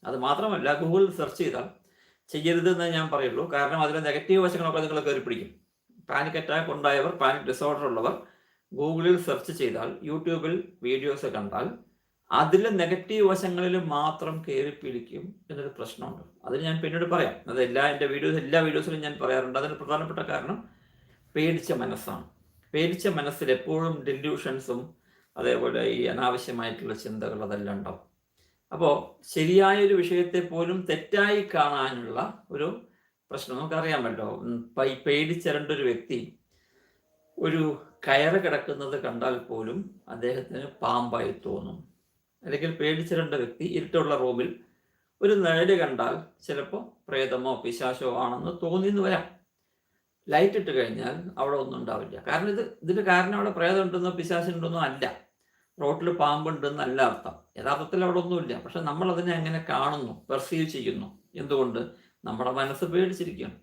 അത് മാത്രമല്ല ഗൂഗിളിൽ സെർച്ച് ചെയ്താൽ ചെയ്യരുതെന്ന് ഞാൻ പറയുള്ളൂ. കാരണം അതിലെ നെഗറ്റീവ് വശങ്ങളൊക്കെ നിങ്ങൾ കയറി പിടിക്കും. പാനിക് അറ്റാക്ക് ഉണ്ടായവർ, പാനിക് ഡിസോർഡർ ഉള്ളവർ ഗൂഗിളിൽ സെർച്ച് ചെയ്താൽ, യൂട്യൂബിൽ വീഡിയോസ് കണ്ടാൽ അതിലെ നെഗറ്റീവ് വശങ്ങളിൽ മാത്രം കയറി പിടിക്കും എന്നൊരു പ്രശ്നമുണ്ട്. അതിന് ഞാൻ പിന്നീട് പറയാം. അത് എൻ്റെ എല്ലാ വീഡിയോസിലും ഞാൻ പറയാറുണ്ട്. അതിന് പ്രധാനപ്പെട്ട കാരണം പേടിച്ച മനസ്സാണ്. പേടിച്ച മനസ്സിൽ എപ്പോഴും ഡെല്യൂഷൻസും അതേപോലെ ഈ അനാവശ്യമായിട്ടുള്ള ചിന്തകൾ അതെല്ലാം ഉണ്ടാവും. അപ്പോൾ ശരിയായൊരു വിഷയത്തെ പോലും തെറ്റായി കാണാനുള്ള ഒരു പ്രശ്നം നമുക്കറിയാമല്ലോ. പേടിച്ചിരണ്ട ഒരു വ്യക്തി ഒരു കയറ് കിടക്കുന്നത് കണ്ടാൽ പോലും അദ്ദേഹത്തിന് പാമ്പായി തോന്നും. അല്ലെങ്കിൽ പേടിച്ചിരണ്ട വ്യക്തി ഇരുട്ടുള്ള റൂമിൽ ഒരു നിഴല് കണ്ടാൽ ചിലപ്പോൾ പ്രേതമോ പിശാചോ ആണെന്ന് തോന്നിയെന്ന് വരാം. ലൈറ്റ് ഇട്ട് കഴിഞ്ഞാൽ അവിടെ ഒന്നും ഉണ്ടാവില്ല. കാരണം ഇതിൻ്റെ കാരണം അവിടെ പ്രേതം ഉണ്ടെന്നോ പിശാചുണ്ടെന്നോ അല്ല, റോട്ടിൽ പാമ്പുണ്ടെന്നല്ല അർത്ഥം. യഥാർത്ഥത്തിൽ അവിടെ ഒന്നുമില്ല. പക്ഷെ നമ്മൾ അതിനെ എങ്ങനെ കാണുന്നു, പെർസീവ് ചെയ്യുന്നു. എന്തുകൊണ്ട്? നമ്മുടെ മനസ്സ് പേടിച്ചിരിക്കുകയാണ്.